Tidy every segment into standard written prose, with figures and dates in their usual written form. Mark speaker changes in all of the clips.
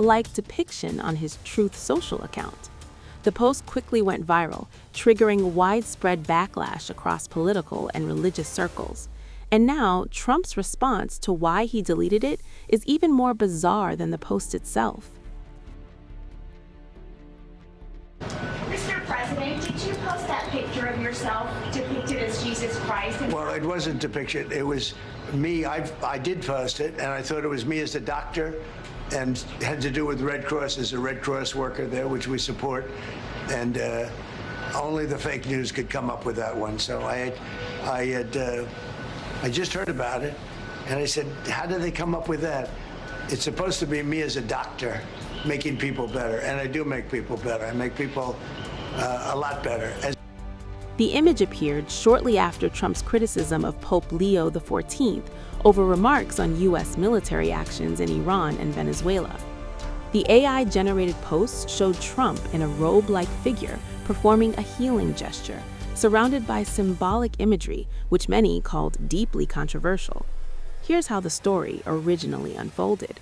Speaker 1: like depiction on his Truth Social account. The post quickly went viral, triggering widespread backlash across political and religious circles. And now, Trump's response to why he deleted it is even more bizarre than the post itself.
Speaker 2: Mr. President, did you post that picture of yourself depicted as Jesus Christ?
Speaker 3: Well, it wasn't depicted. It was me. I did post it, and I thought it was me as a doctor, and it had to do with Red Cross, as a Red Cross worker there, which we support. And only the fake news could come up with that one. So I just heard about it, and I said, how did they come up with that? It's supposed to be me as a doctor making people better, and I do make people better. I make people a lot better.
Speaker 1: The image appeared shortly after Trump's criticism of Pope Leo XIV over remarks on U.S. military actions in Iran and Venezuela. The AI-generated posts showed Trump in a robe-like figure performing a healing gesture, surrounded by symbolic imagery, which many called deeply controversial. Here's how the story originally unfolded.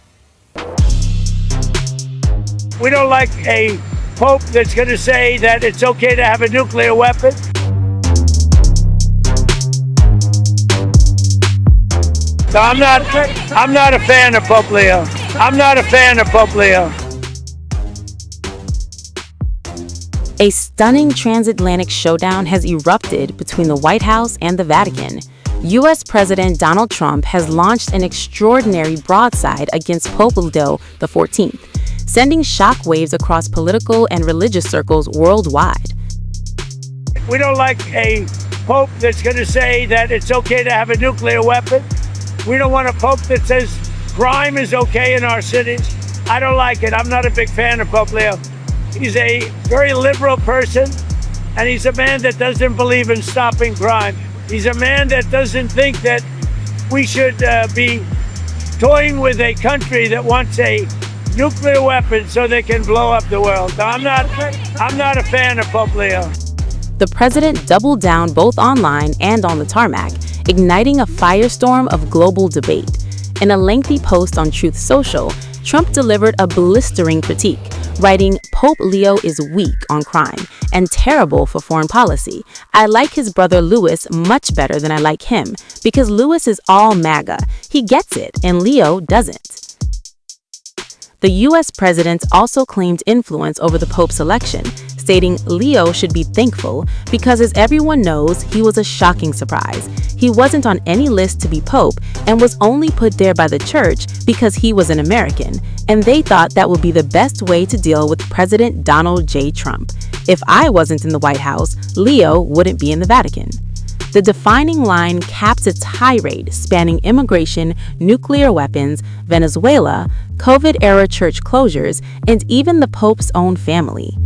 Speaker 4: We don't like a pope that's going to say that it's okay to have a nuclear weapon. So I'm not a fan of Pope Leo. I'm not a fan of Pope Leo.
Speaker 1: A stunning transatlantic showdown has erupted between the White House and the Vatican. U.S. President Donald Trump has launched an extraordinary broadside against Pope Leo XIV, sending shockwaves across political and religious circles worldwide.
Speaker 4: We don't like a pope that's going to say that it's okay to have a nuclear weapon. We don't want a pope that says crime is okay in our cities. I don't like it. I'm not a big fan of Pope Leo. He's a very liberal person, and he's a man that doesn't believe in stopping crime. He's a man that doesn't think that we should be toying with a country that wants a nuclear weapon so they can blow up the world. I'm not a fan of Pope Leo.
Speaker 1: The president doubled down both online and on the tarmac, igniting a firestorm of global debate. In a lengthy post on Truth Social, Trump delivered a blistering critique, writing, "Pope Leo is weak on crime and terrible for foreign policy. I like his brother Louis much better than I like him, because Louis is all MAGA. He gets it, and Leo doesn't." The U.S. president also claimed influence over the Pope's election, stating Leo should be thankful because, as everyone knows, he was a shocking surprise. He wasn't on any list to be Pope and was only put there by the church because he was an American, and they thought that would be the best way to deal with President Donald J. Trump. If I wasn't in the White House, Leo wouldn't be in the Vatican. The defining line caps a tirade spanning immigration, nuclear weapons, Venezuela, COVID-era church closures, and even the Pope's own family.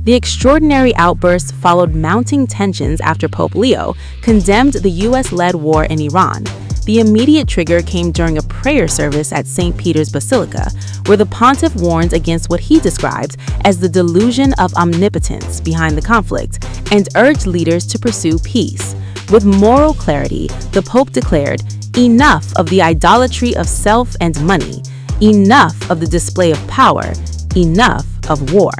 Speaker 1: The extraordinary outburst followed mounting tensions after Pope Leo condemned the U.S.-led war in Iran. The immediate trigger came during a prayer service at St. Peter's Basilica, where the pontiff warns against what he describes as the delusion of omnipotence behind the conflict and urged leaders to pursue peace. With moral clarity, the Pope declared, "Enough of the idolatry of self and money, enough of the display of power, enough of war."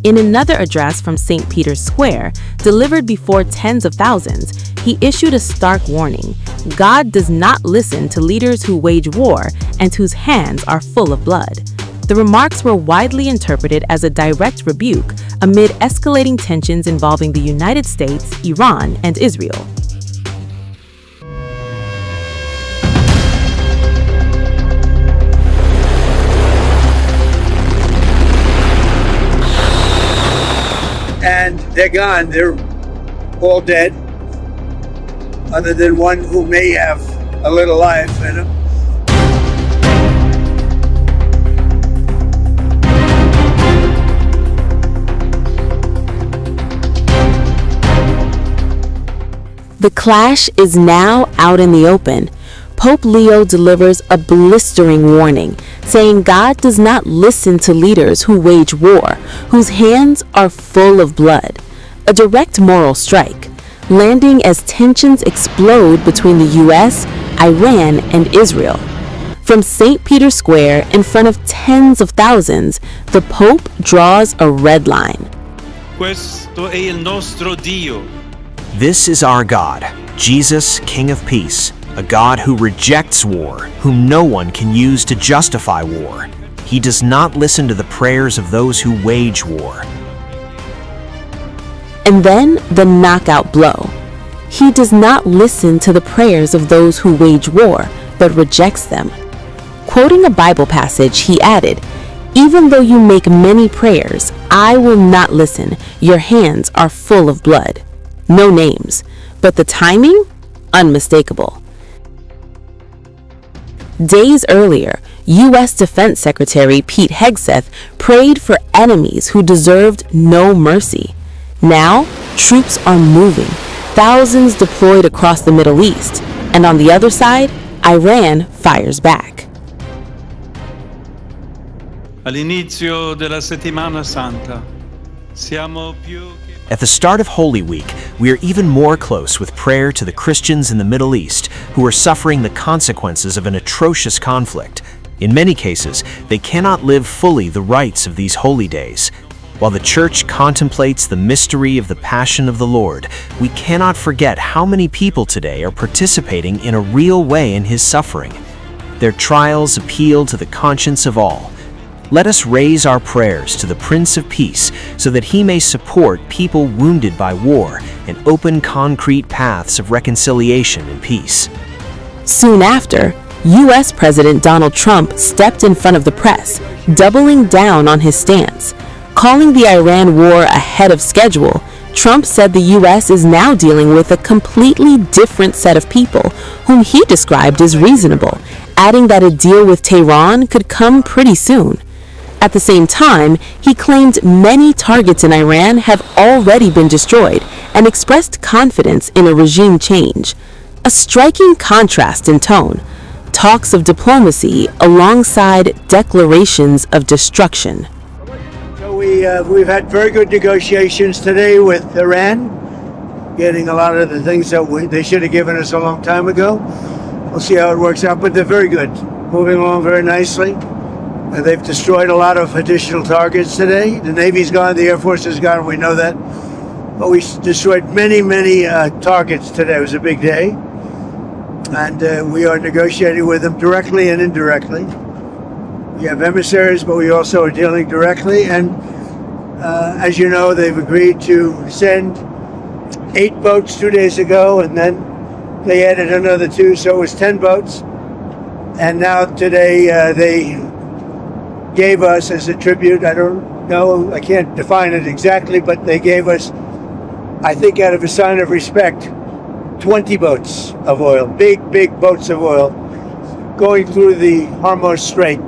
Speaker 1: In another address from St. Peter's Square, delivered before tens of thousands, he issued a stark warning. God does not listen to leaders who wage war and whose hands are full of blood. The remarks were widely interpreted as a direct rebuke amid escalating tensions involving the United States, Iran, and Israel.
Speaker 4: And they're gone. They're all dead, other than one who may have a little life in him.
Speaker 1: The clash is now out in the open. Pope Leo delivers a blistering warning, saying God does not listen to leaders who wage war, whose hands are full of blood. A direct moral strike, landing as tensions explode between the U.S., Iran, and Israel. From St. Peter's Square, in front of tens of thousands, the Pope draws a red line.
Speaker 5: Questo è il nostro Dio.
Speaker 6: This is our God, Jesus, King of Peace, a God who rejects war, whom no one can use to justify war. He does not listen to the prayers of those who wage war.
Speaker 1: And then the knockout blow. He does not listen to the prayers of those who wage war, but rejects them. Quoting a Bible passage, he added, "Even though you make many prayers, I will not listen. Your hands are full of blood." No names, but the timing? Unmistakable. Days earlier, U.S. Defense Secretary Pete Hegseth prayed for enemies who deserved no mercy. Now, troops are moving, thousands deployed across the Middle East, and on the other side, Iran fires back.
Speaker 5: All'inizio della settimana santa siamo più che...
Speaker 6: At the start of Holy Week, we are even more close with prayer to the Christians in the Middle East who are suffering the consequences of an atrocious conflict. In many cases, they cannot live fully the rites of these holy days. While the Church contemplates the mystery of the Passion of the Lord, we cannot forget how many people today are participating in a real way in His suffering. Their trials appeal to the conscience of all. Let us raise our prayers to the Prince of Peace so that He may support people wounded by war and open concrete paths of reconciliation and peace.
Speaker 1: Soon after, U.S. President Donald Trump stepped in front of the press, doubling down on his stance. Calling the Iran war ahead of schedule, Trump said the U.S. is now dealing with a completely different set of people whom he described as reasonable, adding that a deal with Tehran could come pretty soon. At the same time, he claimed many targets in Iran have already been destroyed and expressed confidence in a regime change. A striking contrast in tone. Talks of diplomacy alongside declarations of destruction.
Speaker 3: So we've had very good negotiations today with Iran, getting a lot of the things that they should have given us a long time ago. We'll see how it works out, but they're very good, moving along very nicely. They've destroyed a lot of additional targets today. The Navy's gone, the Air Force is gone, we know that. But we destroyed many targets today. It was a big day. And we are negotiating with them directly and indirectly. We have emissaries, but we also are dealing directly. And as you know, they've agreed to send 8 boats 2 days ago, and then they added another 2, so it was 10 boats. And now today they gave us as a tribute, I don't know, I can't define it exactly, but they gave us, I think out of a sign of respect, 20 boats of oil, big boats of oil, going through the Hormuz Strait.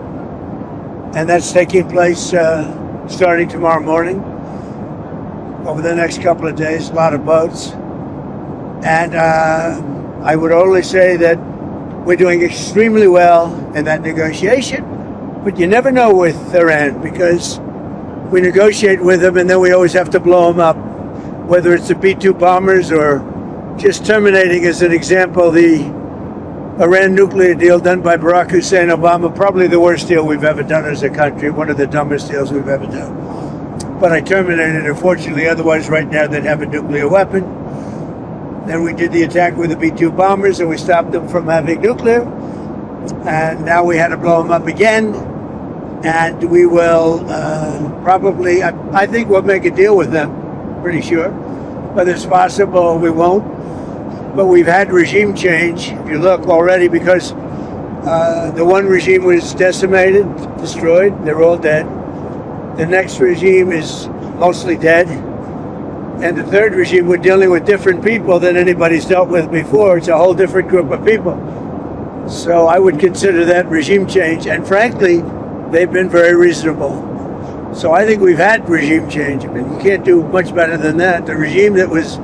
Speaker 3: And that's taking place starting tomorrow morning, over the next couple of days, a lot of boats. And I would only say that we're doing extremely well in that negotiation. But you never know with Iran, because we negotiate with them and then we always have to blow them up, whether it's the B-2 bombers or just terminating, as an example, the Iran nuclear deal done by Barack Hussein Obama, probably the worst deal we've ever done as a country, one of the dumbest deals we've ever done. But I terminated it, unfortunately, otherwise right now they'd have a nuclear weapon. Then we did the attack with the B-2 bombers and we stopped them from having nuclear. And now we had to blow them up again. And we will probably, I think we'll make a deal with them, pretty sure. Whether it's possible, we won't. But we've had regime change, if you look already, because the one regime was decimated, destroyed, they're all dead. The next regime is mostly dead. And the third regime, we're dealing with different people than anybody's dealt with before. It's a whole different group of people. So I would consider that regime change. And frankly, they've been very reasonable. So I think we've had regime change. I mean, you can't do much better than that. The regime that was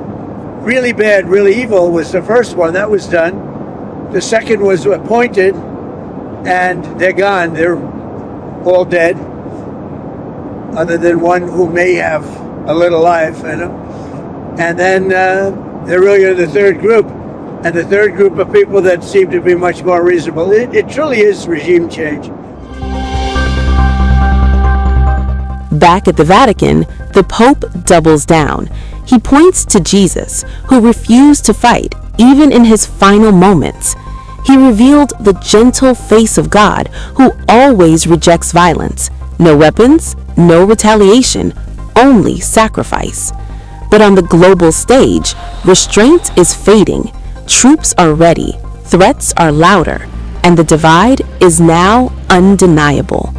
Speaker 3: really bad, really evil was the first one. That was done. The second was appointed, and they're gone. They're all dead, other than one who may have a little life in them. And then they're really the third group.
Speaker 4: and the third group of people that seem to be much more reasonable. It truly is regime change.
Speaker 1: Back at the Vatican, the Pope doubles down. He points to Jesus, who refused to fight, even in his final moments. He revealed the gentle face of God, who always rejects violence. No weapons, no retaliation, only sacrifice. But on the global stage, restraint is fading. Troops are ready, threats are louder, and the divide is now undeniable.